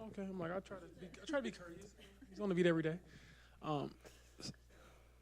Okay, I'm like, I try to be courteous. He's on the beat every day. Um,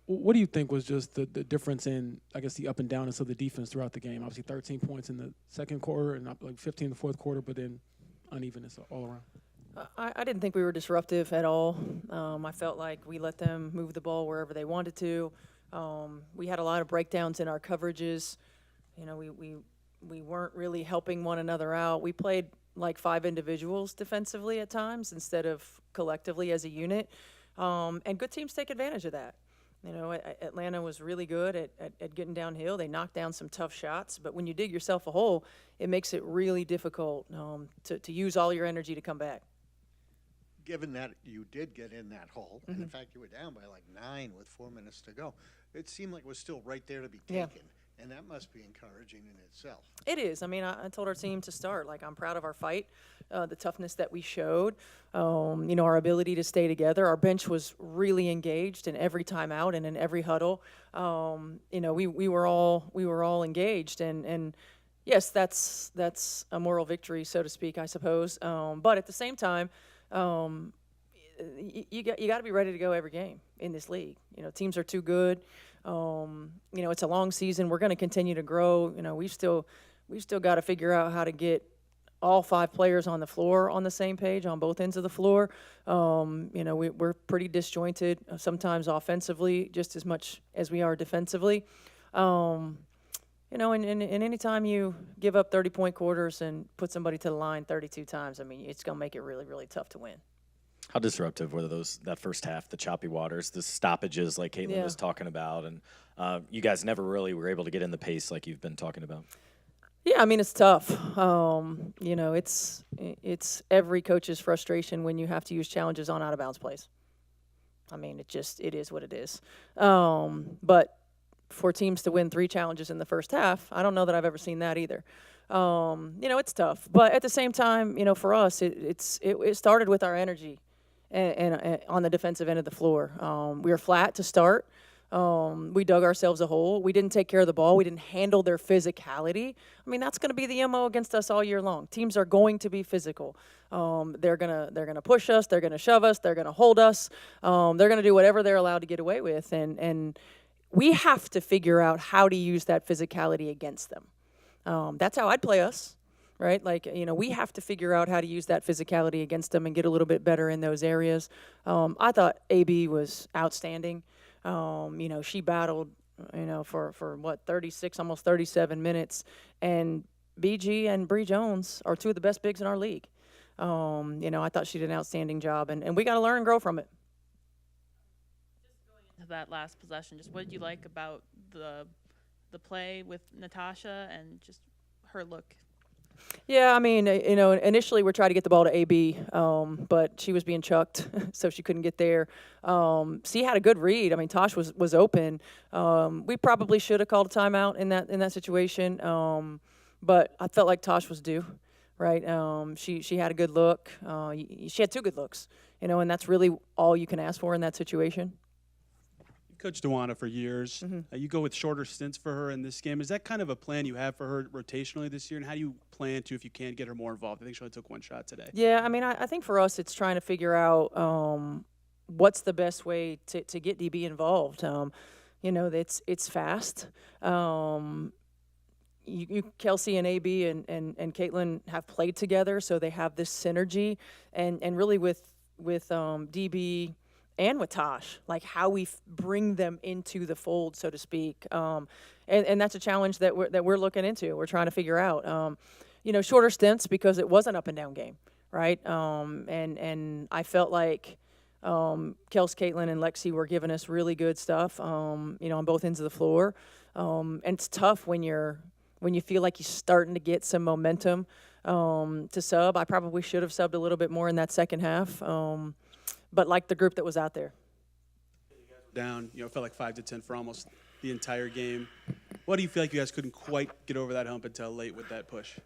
what do you think was just the difference in, I guess, the up and downness of the defense throughout the game? Obviously, 13 points in the second quarter and like 15 in the fourth quarter, but then unevenness all around. I didn't think we were disruptive at all. I felt like we let them move the ball wherever they wanted to. We had a lot of breakdowns in our coverages. You know, we weren't really helping one another out. We played like 5 individuals defensively at times instead of collectively as a unit. And good teams take advantage of that. You know, Atlanta was really good at getting downhill. They knocked down some tough shots, but when you dig yourself a hole, it makes it really difficult to use all your energy to come back. Given that you did get in that hole, and in fact you were down by like 9 with 4 minutes to go, it seemed like it was still right there to be taken. Yeah. And that must be encouraging in itself. It is. I mean, I told our team to start. Like, I'm proud of our fight, the toughness that we showed, you know, our ability to stay together. Our bench was really engaged in every timeout and in every huddle. You know, we were all engaged, and yes, that's a moral victory, so to speak, I suppose. But at the same time, you got to be ready to go every game in this league. You know, teams are too good. You know, it's a long season. We're going to continue to grow. You know, we've still got to figure out how to get all 5 players on the floor on the same page on both ends of the floor. You know, we're pretty disjointed sometimes offensively just as much as we are defensively. You know, and anytime you give up 30-point quarters and put somebody to the line 32 times, I mean, it's going to make it really, really tough to win. How disruptive were that first half, the choppy waters, the stoppages like Caitlin was talking about, and you guys never really were able to get in the pace like you've been talking about? Yeah, I mean, it's tough. You know, it's every coach's frustration when you have to use challenges on out-of-bounds plays. I mean, it is what it is. But for teams to win 3 challenges in the first half, I don't know that I've ever seen that either. You know, it's tough. But at the same time, you know, for us, it started with our energy and on the defensive end of the floor. We were flat to start. We dug ourselves a hole. We didn't take care of the ball. We didn't handle their physicality. I mean, that's going to be the MO against us all year long. Teams are going to be physical. They're gonna push us. They're gonna shove us. They're gonna hold us. They're gonna do whatever they're allowed to get away with. And we have to figure out how to use that physicality against them. That's how I'd play us, right? Like, you know, we have to figure out how to use that physicality against them and get a little bit better in those areas. I thought AB was outstanding. You know, she battled, you know, for what, 36, almost 37 minutes. And BG and Bree Jones are 2 of the best bigs in our league. You know, I thought she did an outstanding job, and we got to learn and grow from it. Just going into that last possession, just what did you like about the play with Natasha and just her look? Yeah, I mean, you know, initially we're trying to get the ball to AB, but she was being chucked, so she couldn't get there. C had a good read. I mean, Tosh was open. We probably should have called a timeout in that situation, but I felt like Tosh was due, right? She had a good look. She had 2 good looks, you know, and that's really all you can ask for in that situation. Coach DeWanda for years. You go with shorter stints for her in this game. Is that kind of a plan you have for her rotationally this year? And how do you plan to, if you can, get her more involved? I think she only took 1 shot today. Yeah, I mean, I think for us it's trying to figure out what's the best way to get DB involved. You know, it's fast. Kelsey and AB and Caitlin have played together, so they have this synergy. And really with DB and with Tosh, like how we bring them into the fold, so to speak. And that's a challenge that we're looking into. We're trying to figure out, you know, shorter stints because it was an up and down game, right? And I felt like Kels, Caitlin, and Lexi were giving us really good stuff, you know, on both ends of the floor. And it's tough when you feel like you're starting to get some momentum to sub. I probably should have subbed a little bit more in that second half. But like the group that was out there. Down, you know, felt like 5 to 10 for almost the entire game. What do you feel like you guys couldn't quite get over that hump until late with that push?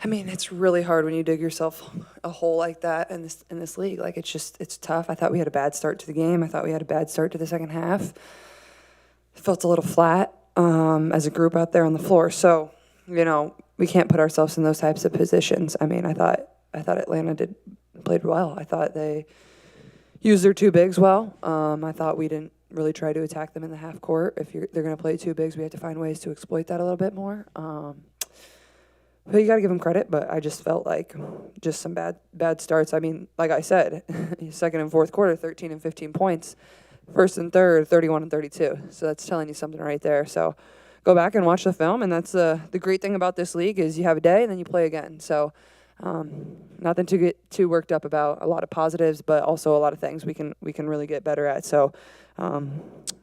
I mean, it's really hard when you dig yourself a hole like that in this league. Like, it's tough. I thought we had a bad start to the game. I thought we had a bad start to the second half. It felt a little flat as a group out there on the floor. So, you know, we can't put ourselves in those types of positions. I mean, I thought Atlanta played well. I thought they used their two bigs well. I thought we didn't really try to attack them in the half court. If they're going to play two bigs, we have to find ways to exploit that a little bit more. But you got to give them credit. But I just felt like just some bad starts. I mean, like I said, second and fourth quarter, 13 and 15 points. First and third, 31 and 32. So that's telling you something right there. So go back and watch the film. And that's the great thing about this league is you have a day and then you play again. So nothing to get too worked up about. A lot of positives, but also a lot of things we can really get better at. So got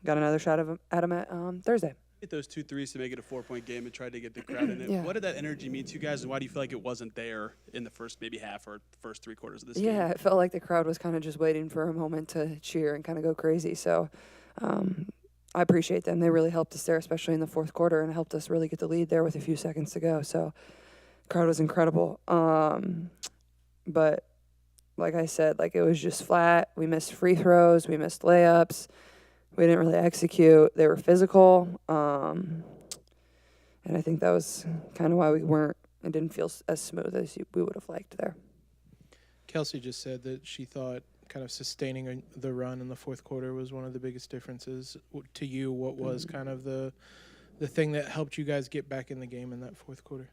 another shot at them at Thursday. Hit those 2 threes to make it a 4-point game and tried to get the crowd in it. Yeah. What did that energy mean to you guys, and why do you feel like it wasn't there in the first maybe half or first 3 quarters of this game? Yeah, it felt like the crowd was kind of just waiting for a moment to cheer and kind of go crazy. So I appreciate them. They really helped us there, especially in the fourth quarter, and helped us really get the lead there with a few seconds to go. So crowd was incredible. But like I said, like it was just flat. We missed free throws. We missed layups. We didn't really execute. They were physical. And I think that was kind of why it didn't feel as smooth as we would have liked there. Kelsey just said that she thought kind of sustaining the run in the fourth quarter was one of the biggest differences. To you, what was kind of the thing that helped you guys get back in the game in that fourth quarter?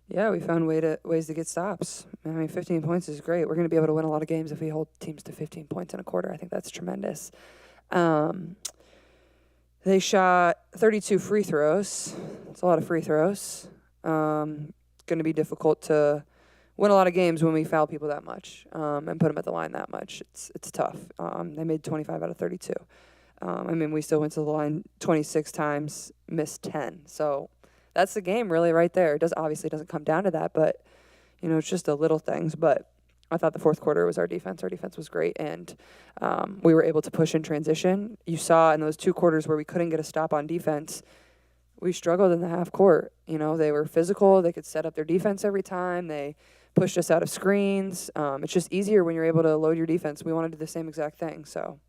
Yeah, we found ways to get stops. I mean, 15 points is great. We're going to be able to win a lot of games if we hold teams to 15 points in a quarter. I think that's tremendous. They shot 32 free throws. It's a lot of free throws. Going to be difficult to win a lot of games when we foul people that much and put them at the line that much. It's tough. They made 25 out of 32. I mean, we still went to the line 26 times, missed 10. So that's the game really right there. It obviously doesn't come down to that, but, it's just the little things. But I thought the fourth quarter was our defense. Our defense was great, and we were able to push in transition. You saw in those 2 quarters where we couldn't get a stop on defense, we struggled in the half court. They were physical. They could set up their defense every time. They pushed us out of screens. It's just easier when you're able to load your defense. We want to do the same exact thing, so.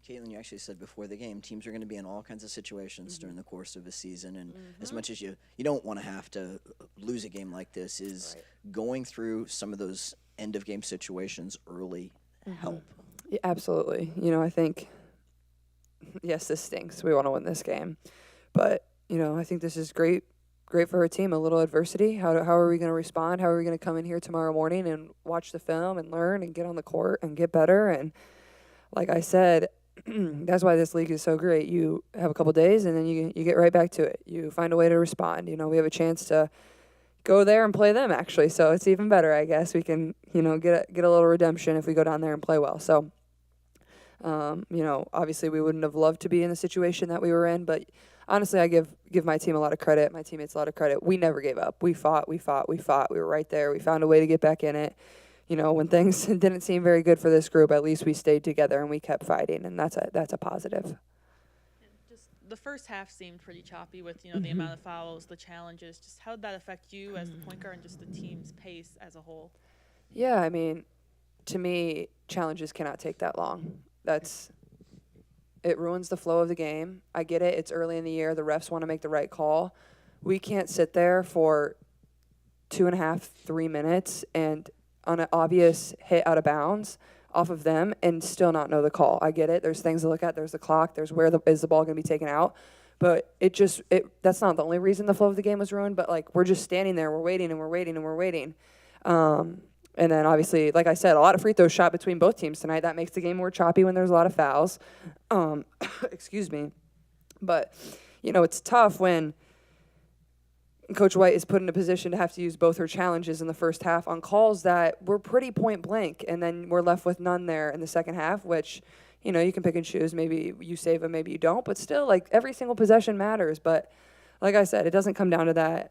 Caitlin, you actually said before the game, teams are going to be in all kinds of situations during the course of a season, and as much as you don't want to have to lose a game like this, is going through some of those end-of-game situations early help? Yeah, absolutely. I think, yes, this stinks. We want to win this game. But, I think this is great for our team, a little adversity. How are we going to respond? How are we going to come in here tomorrow morning and watch the film and learn and get on the court and get better? And like I said, that's why this league is so great. You have a couple days, and then you get right back to it. You find a way to respond. We have a chance to go there and play them, actually. So it's even better, I guess. We can, get a little redemption if we go down there and play well. So, obviously we wouldn't have loved to be in the situation that we were in, but honestly, I give my team a lot of credit, my teammates a lot of credit. We never gave up. We fought. We were right there. We found a way to get back in it. When things didn't seem very good for this group, at least we stayed together and we kept fighting, and that's a positive. Just the first half seemed pretty choppy with, the amount of fouls, the challenges. Just how did that affect you as the point guard and just the team's pace as a whole? Yeah, I mean, to me, challenges cannot take that long. It ruins the flow of the game. I get it. It's early in the year. The refs want to make the right call. We can't sit there for 2.5, 3 minutes and on an obvious hit out of bounds off of them and still not know the call. I get it. There's things to look at. There's the clock. There's is the ball going to be taken out. But that's not the only reason the flow of the game was ruined. But, we're just standing there. We're waiting and we're waiting and we're waiting. And then, obviously, like I said, a lot of free throws shot between both teams tonight. That makes the game more choppy when there's a lot of fouls. Excuse me. But, it's tough when Coach White is put in a position to have to use both her challenges in the first half on calls that were pretty point blank, and then we're left with none there in the second half, which, you can pick and choose. Maybe you save them, maybe you don't, but still, every single possession matters. But like I said, it doesn't come down to that.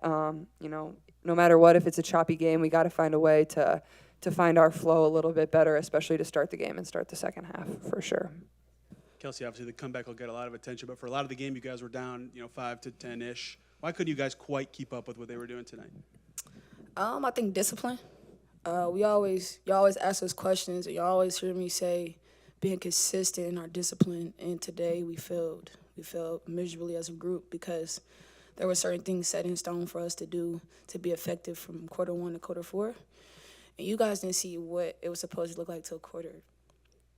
No matter what, if it's a choppy game, we got to find a way to find our flow a little bit better, especially to start the game and start the second half, for sure. Kelsey, obviously the comeback will get a lot of attention, but for a lot of the game, you guys were down, 5 to 10-ish. Why couldn't you guys quite keep up with what they were doing tonight? I think discipline. Y'all always ask us questions, and y'all always hear me say being consistent in our discipline. And today we failed. We failed miserably as a group because there were certain things set in stone for us to do to be effective from quarter 1 to quarter 4. And you guys didn't see what it was supposed to look like till quarter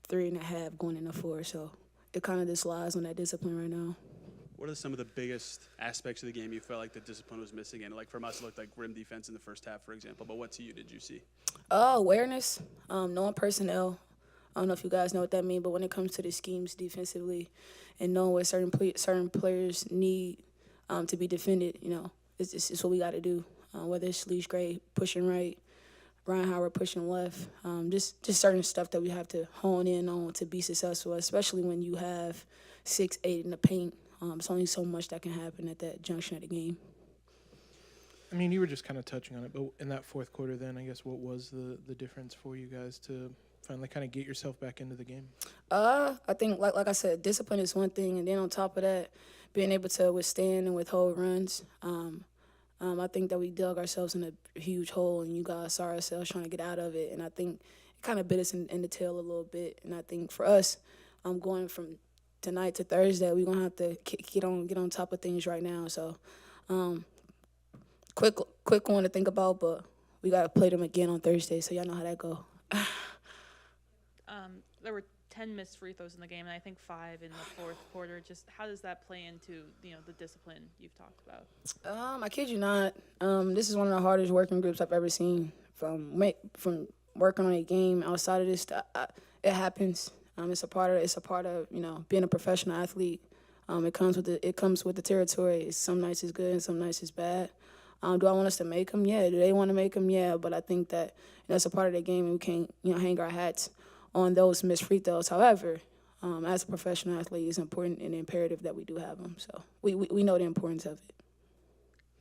3.5 going into 4. So it kind of just lies on that discipline right now. What are some of the biggest aspects of the game you felt like the discipline was missing? And like from us, it looked like rim defense in the first half, for example. But what to you did you see? Awareness, knowing personnel. I don't know if you guys know what that means, but when it comes to the schemes defensively and knowing what certain players need to be defended, it's what we got to do. Whether it's Leash Gray pushing right, Ryan Howard pushing left, just certain stuff that we have to hone in on to be successful, especially when you have 6'8" in the paint. It's only so much that can happen at that junction of the game. I mean, you were just kind of touching on it, but in that fourth quarter then, I guess, what was the difference for you guys to finally kind of get yourself back into the game? I think, like I said, discipline is one thing, and then on top of that, being able to withstand and withhold runs. I think that we dug ourselves in a huge hole, and you guys saw ourselves trying to get out of it, and I think it kind of bit us in the tail a little bit. And I think for us, going from tonight to Thursday, we're going to have to get on top of things right now. So quick one to think about, but we got to play them again on Thursday, so y'all know how that go. There were 10 missed free throws in the game, and I think 5 in the fourth quarter. Just how does that play into the discipline you've talked about? I kid you not. This is one of the hardest working groups I've ever seen. From working on a game outside of this, it happens. It's a part of being a professional athlete. It comes with the territory. Some nights it's good and some nights it's bad. Do I want us to make them? Yeah. Do they want to make them? Yeah. But I think that it's a part of the game, and we can't hang our hats on those missed free throws. However, as a professional athlete, it's important and imperative that we do have them. So we know the importance of it.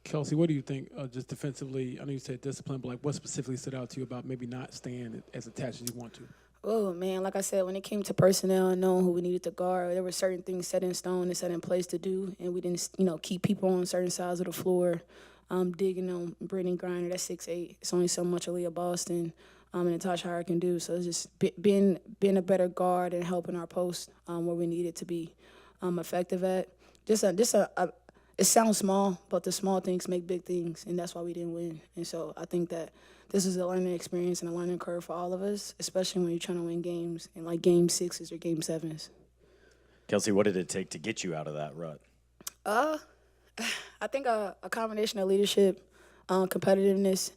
Kelsey, what do you think just defensively? I know you said discipline, but what specifically stood out to you about maybe not staying as attached as you want to? Oh, man, like I said, when it came to personnel and knowing who we needed to guard, there were certain things set in stone and set in place to do, and we didn't, keep people on certain sides of the floor. Digging on Brittany Griner, that's 6'8". It's only so much Aaliyah Boston and Natasha Howard can do. So it's just being a better guard and helping our post where we needed to be effective at. It sounds small, but the small things make big things, and that's why we didn't win. And so I think that this is a learning experience and a learning curve for all of us, especially when you're trying to win games and like Game 6s or Game 7s. Kelsey, what did it take to get you out of that rut? I think a combination of leadership, competitiveness,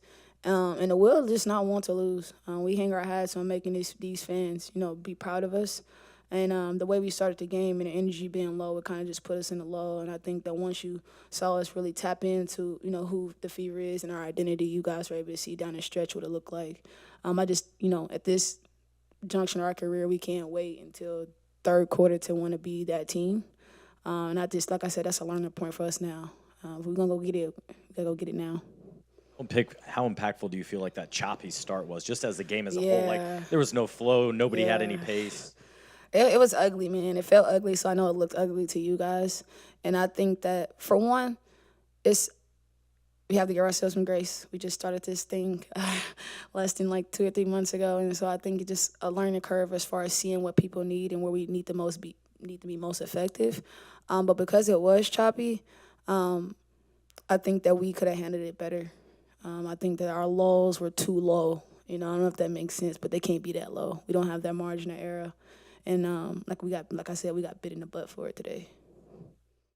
and the will to just not want to lose. We hang our hats on making these fans, be proud of us. And the way we started the game and the energy being low, it kind of just put us in the low. And I think that once you saw us really tap into, who the Fever is and our identity, you guys were able to see down the stretch what it looked like. I just, at this junction of our career, we can't wait until third quarter to want to be that team. And I just, like I said, that's a learning point for us now. If we're going to go get it, we got to go get it now. How impactful do you feel like that choppy start was, just as the game as a whole? Like, there was no flow, nobody had any pace. It was ugly, man. It felt ugly, so I know it looked ugly to you guys. And I think that, for one, we have to give ourselves some grace. We just started this thing less than like 2 or 3 months ago, and so I think it's just a learning curve as far as seeing what people need and where we need to be most effective. But because it was choppy, I think that we could have handled it better. I think that our lows were too low. I don't know if that makes sense, but they can't be that low. We don't have that margin of error. And like I said, we got bit in the butt for it today.